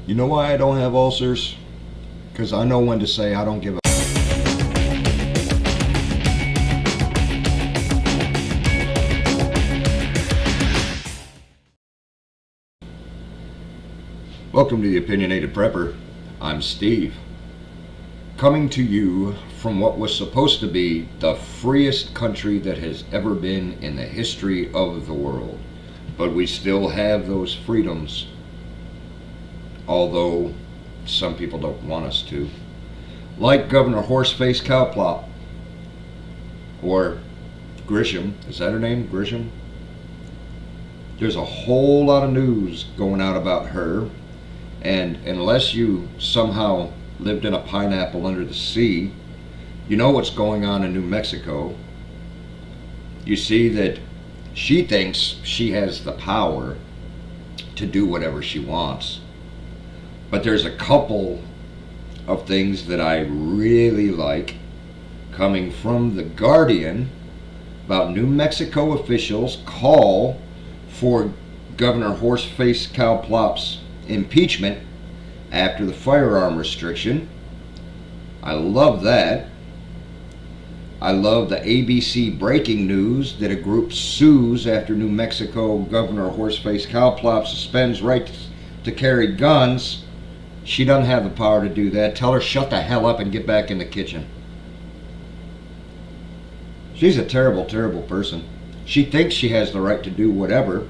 You know why I don't have ulcers? Because I know when to say I don't give a. Welcome to the Opinionated Prepper. I'm Steve. Coming to you from what was supposed to be the freest country that has ever been in the history of the world. But we still have those freedoms, although some people don't want us to. Like Governor Horseface Cowplop, or Grisham, is that her name, Grisham? There's a whole lot of news going out about her, and unless you somehow lived in a pineapple under the sea, you know what's going on in New Mexico. You see that she thinks she has the power to do whatever she wants. But there's a couple of things that I really like coming from The Guardian about New Mexico officials call for Governor Horseface Cowplop's impeachment after the firearm restriction. I love that. I love the ABC breaking news that a group sues after New Mexico Governor Horseface Cowplop suspends rights to carry guns. She doesn't have the power to do that. Tell her shut the hell up and get back in the kitchen. She's a terrible, terrible person. She thinks she has the right to do whatever,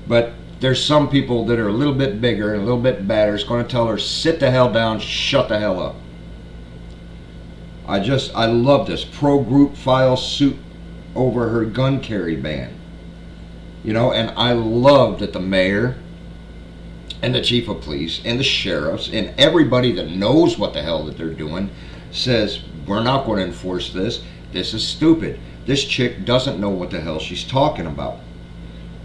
but there's some people that are a little bit bigger and a little bit badder is going to tell her sit the hell down, shut the hell up. I love this pro-group file suit over her gun carry ban. You know, and I love that the mayor and the chief of police and the sheriffs and everybody that knows what the hell that they're doing says, we're not going to enforce this. This is stupid. This chick doesn't know what the hell she's talking about.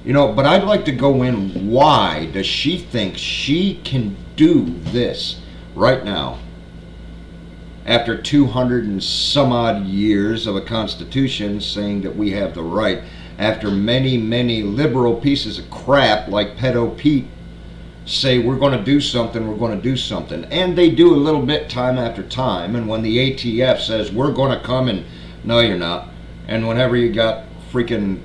You know, but I'd like to go in, why does she think she can do this right now? After 200 and some odd years of a constitution saying that we have the right, after many, many liberal pieces of crap like Pedo Pete say we're going to do something, we're going to do something. And they do a little bit time after time. And when the ATF says we're going to come and, no you're not. And whenever you got freaking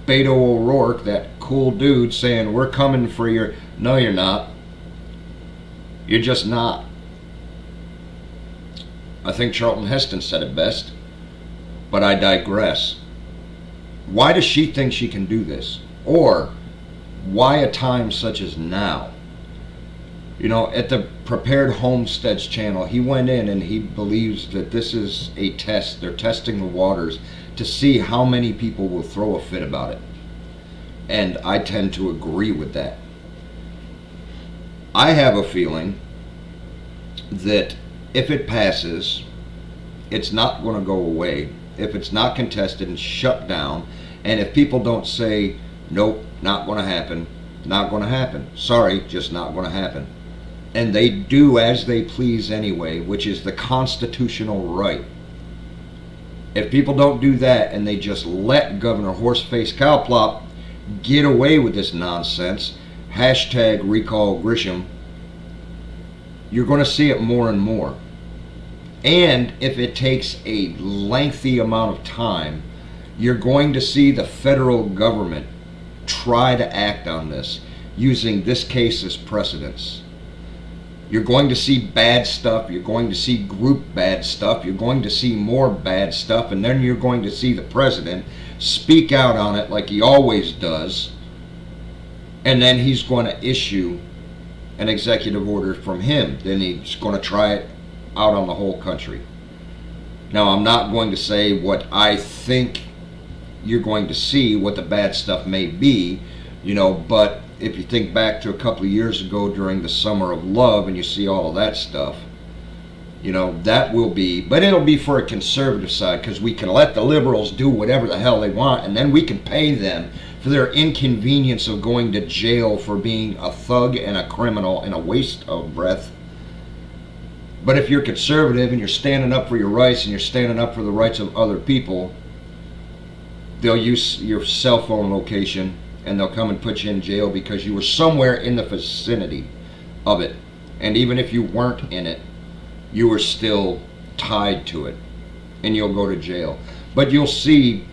Beto O'Rourke, that cool dude, saying we're coming for your, no you're not. You're just not. I think Charlton Heston said it best, but I digress. Why does she think she can do this? Or why a time such as now? You know, at the Prepared Homesteads channel, he went in and he believes that this is a test. They're testing the waters to see how many people will throw a fit about it. And I tend to agree with that. I have a feeling that if it passes, it's not going to go away. If it's not contested and shut down, and if people don't say, nope, not going to happen, not going to happen. Sorry, just not going to happen. And they do as they please anyway, which is the constitutional right. If people don't do that and they just let Governor Horseface Cowplop get away with this nonsense, hashtag recall Grisham, you're going to see it more and more. And if it takes a lengthy amount of time, you're going to see the federal government try to act on this using this case as precedence. You're going to see bad stuff, you're going to see group bad stuff, you're going to see more bad stuff, and then you're going to see the president speak out on it like he always does, and then he's going to issue an executive order from him. Then he's going to try it out on the whole country. Now, I'm not going to say what I think you're going to see, what the bad stuff may be, you know, but if you think back to a couple of years ago during the Summer of Love and you see all of that stuff, you know, that will be, but it'll be for a conservative side, because we can let the liberals do whatever the hell they want, and then we can pay them for their inconvenience of going to jail for being a thug and a criminal and a waste of breath. But if you're conservative and you're standing up for your rights and you're standing up for the rights of other people, they'll use your cell phone location and they'll come and put you in jail because you were somewhere in the vicinity of it. And even if you weren't in it, you were still tied to it, and you'll go to jail. But you'll see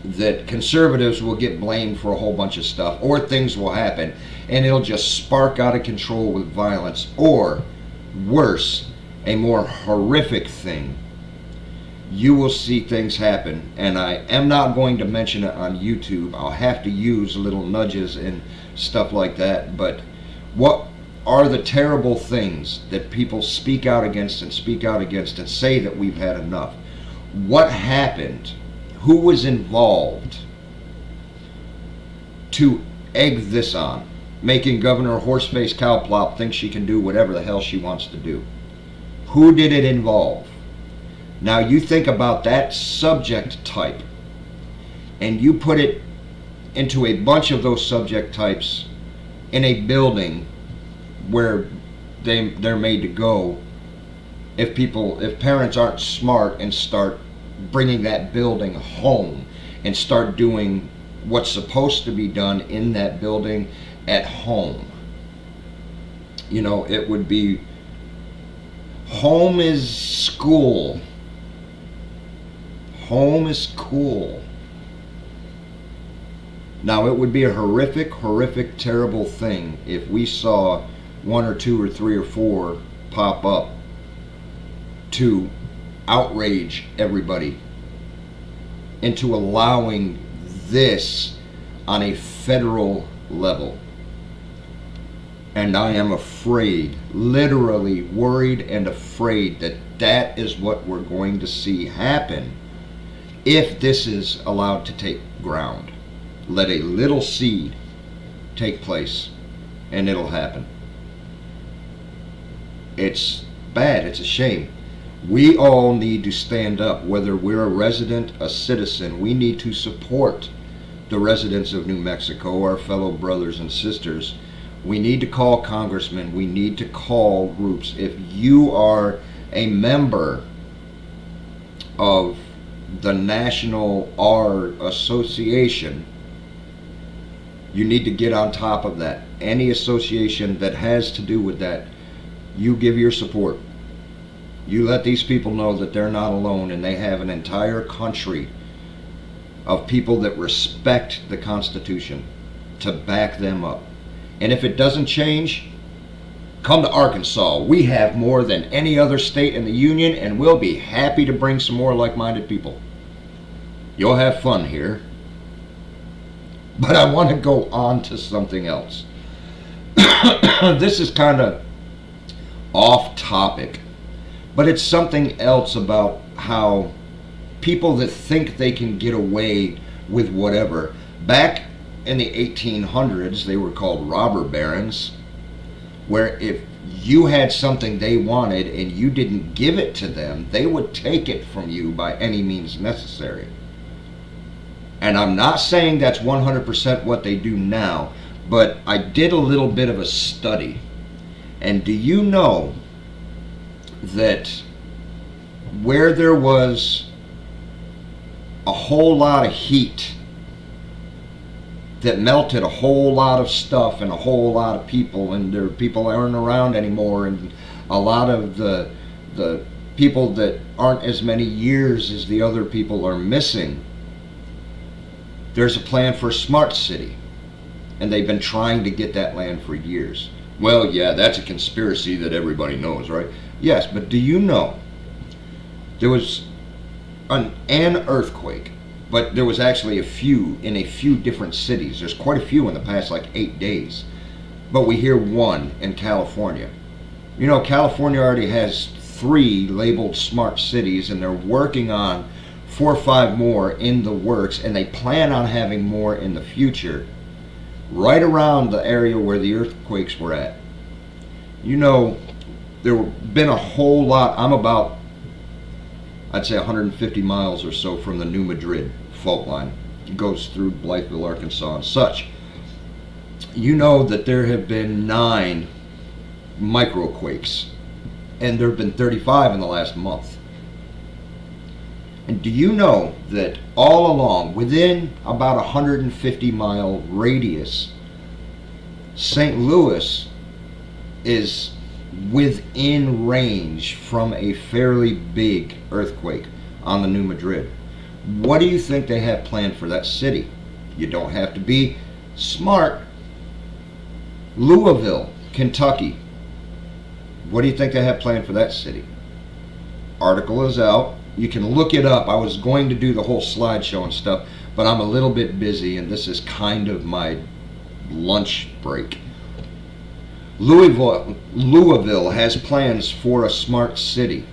that conservatives will get blamed for a whole bunch of stuff, or things will happen and it'll just spark out of control with violence, or worse, a more horrific thing. You will see things happen, and I am not going to mention it on YouTube. I'll have to use little nudges and stuff like that. But what are the terrible things that people speak out against and say that we've had enough? What happened? Who was involved to egg this on, making Governor Horseface Cowplop think she can do whatever the hell she wants to do? Who did it involve? Now you think about that subject type, and you put it into a bunch of those subject types in a building where they're made to go. If parents aren't smart and start bringing that building home and start doing what's supposed to be done in that building at home, it would be, home is school. Home is cool. Now, it would be a horrific, terrible thing if we saw one or two or three or four pop up to outrage everybody into allowing this on a federal level. And I am afraid, literally worried and afraid, that that is what we're going to see happen if this is allowed to take ground. Let a little seed take place and it'll happen. It's bad, it's a shame. We all need to stand up, whether we're a resident, a citizen. We need to support the residents of New Mexico, our fellow brothers and sisters. We need to call congressmen. We need to call groups. If you are a member of the National R Association, you need to get on top of that. Any association that has to do with that, you give your support. You let these people know that they're not alone, and they have an entire country of people that respect the Constitution to back them up. And if it doesn't change, come to Arkansas. We have more than any other state in the union, and we'll be happy to bring some more like-minded people. You'll have fun here. But I want to go on to something else. This is kind of off topic, but it's something else about how people that think they can get away with whatever. Back in the 1800s, they were called robber barons, where if you had something they wanted and you didn't give it to them, they would take it from you by any means necessary. And I'm not saying that's 100% what they do now, but I did a little bit of a study. And do you know that where there was a whole lot of heat that melted a whole lot of stuff and a whole lot of people, and there people aren't around anymore, and a lot of the people that aren't as many years as the other people are missing, there's a plan for a smart city, and they've been trying to get that land for years. Well, yeah, that's a conspiracy that everybody knows, right? Yes, but do you know there was an earthquake, but there was actually a few in a few different cities. There's quite a few in the past 8 days, but we hear one in California. California already has 3 labeled smart cities, and they're working on 4 or 5 more in the works, and they plan on having more in the future, right around the area where the earthquakes were at. There have been a whole lot. I'm about, I'd say 150 miles or so from the New Madrid fault line. It goes through Blytheville, Arkansas and such. You know that there have been 9 microquakes, and there have been 35 in the last month. And do you know that all along, within about 150-mile radius, St. Louis is within range from a fairly big earthquake on the New Madrid. What do you think they have planned for that city? You don't have to be smart. Louisville, Kentucky. What do you think they have planned for that city? Article is out. You can look it up. I was going to do the whole slideshow and stuff, but I'm a little bit busy, and this is kind of my lunch break. Louisville has plans for a smart city.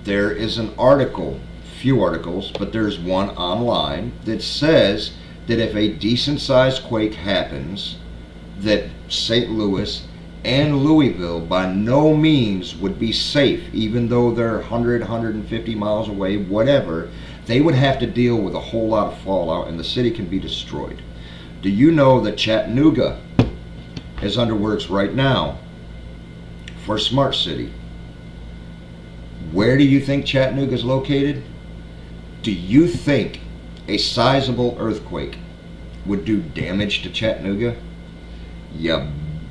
There is an article, few articles, but there's one online that says that if a decent sized quake happens, that St. Louis and Louisville by no means would be safe, even though they're 100, 150 miles away, whatever. They would have to deal with a whole lot of fallout, and the city can be destroyed. Do you know that Chattanooga is under works right now for a smart city? Where do you think Chattanooga is located? Do you think a sizable earthquake would do damage to Chattanooga? You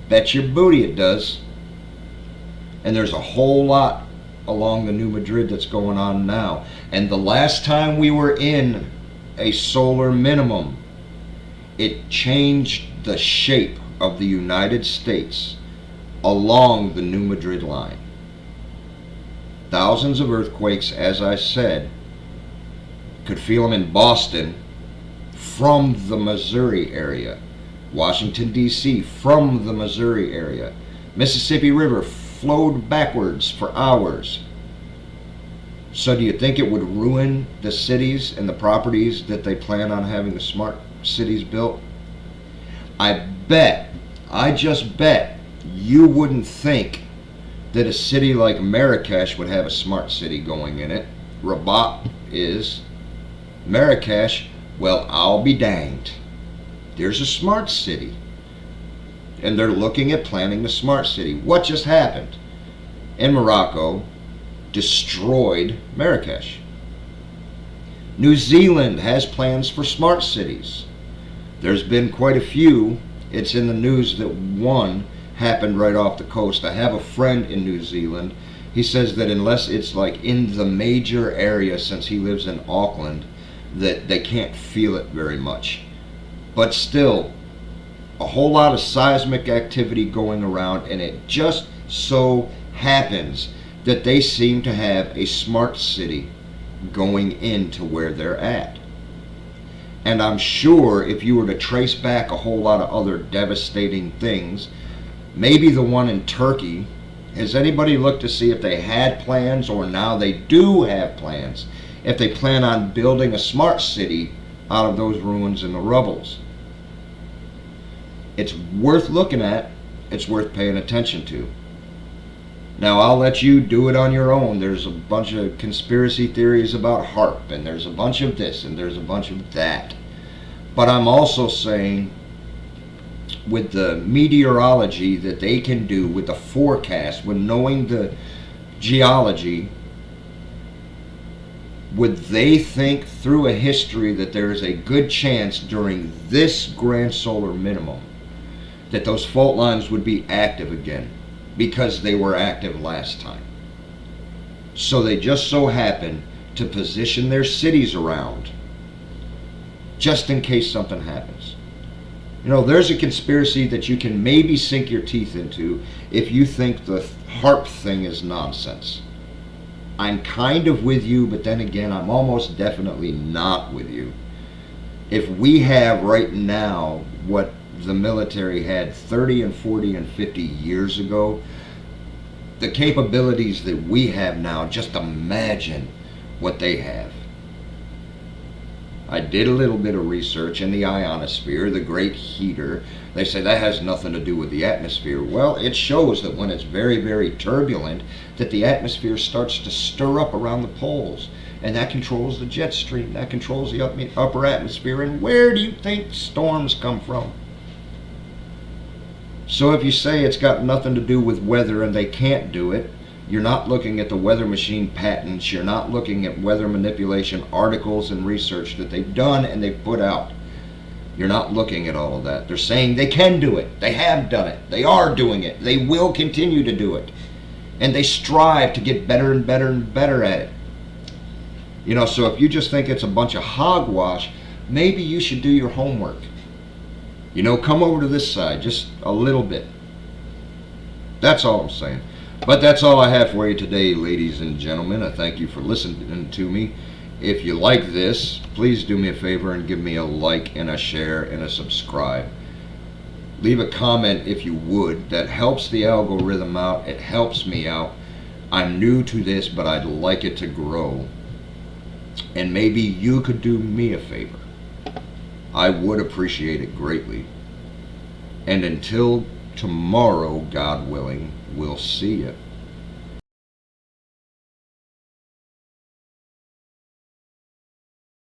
bet your booty it does. And there's a whole lot along the New Madrid that's going on now. And the last time we were in a solar minimum, it changed the shape of the United States along the New Madrid line. Thousands of earthquakes, as I said, could feel them in Boston from the Missouri area. Washington, D.C. from the Missouri area. Mississippi River flowed backwards for hours. So do you think it would ruin the cities and the properties that they plan on having the smart cities built? I just bet you wouldn't think that a city like Marrakesh would have a smart city going in it. Rabat is. Marrakesh, well, I'll be danged. There's a smart city. And they're looking at planning the smart city. What just happened? In Morocco, destroyed Marrakesh. New Zealand has plans for smart cities. There's been quite a few. It's in the news that one happened right off the coast. I have a friend in New Zealand. He says that unless it's like in the major area, since he lives in Auckland, that they can't feel it very much. But still, a whole lot of seismic activity going around, and it just so happens that they seem to have a smart city going into where they're at. And I'm sure if you were to trace back a whole lot of other devastating things, maybe the one in Turkey, has anybody looked to see if they had plans, or now they do have plans, if they plan on building a smart city out of those ruins and the rubbles? It's worth looking at. It's worth paying attention to. Now, I'll let you do it on your own. There's a bunch of conspiracy theories about HARP, and there's a bunch of this, and there's a bunch of that. But I'm also saying, with the meteorology that they can do, with the forecast, with knowing the geology, would they think through a history that there is a good chance during this grand solar minimum that those fault lines would be active again, because they were active last time? So they just so happen to position their cities around just in case something happens. You know, there's a conspiracy that you can maybe sink your teeth into if you think the HARP thing is nonsense. I'm kind of with you, but then again, I'm almost definitely not with you. If we have right now what the military had 30 and 40 and 50 years ago, the capabilities that we have now, just imagine what they have. I did a little bit of research in the ionosphere, the great heater. They say that has nothing to do with the atmosphere. Well, it shows that when it's very, very turbulent, that the atmosphere starts to stir up around the poles. And that controls the jet stream. That controls the upper atmosphere. And where do you think storms come from? So if you say it's got nothing to do with weather and they can't do it, you're not looking at the weather machine patents. You're not looking at weather manipulation articles and research that they've done and they've put out. You're not looking at all of that. They're saying they can do it. They have done it. They are doing it. They will continue to do it. And they strive to get better and better and better at it. You know, so if you just think it's a bunch of hogwash, maybe you should do your homework. You know, come over to this side just a little bit. That's all I'm saying. But that's all I have for you today, ladies and gentlemen. I thank you for listening to me. If you like this, please do me a favor and give me a like and a share and a subscribe. Leave a comment if you would. That helps the algorithm out. It helps me out. I'm new to this, but I'd like it to grow. And maybe you could do me a favor. I would appreciate it greatly. And until tomorrow, God willing, we'll see you.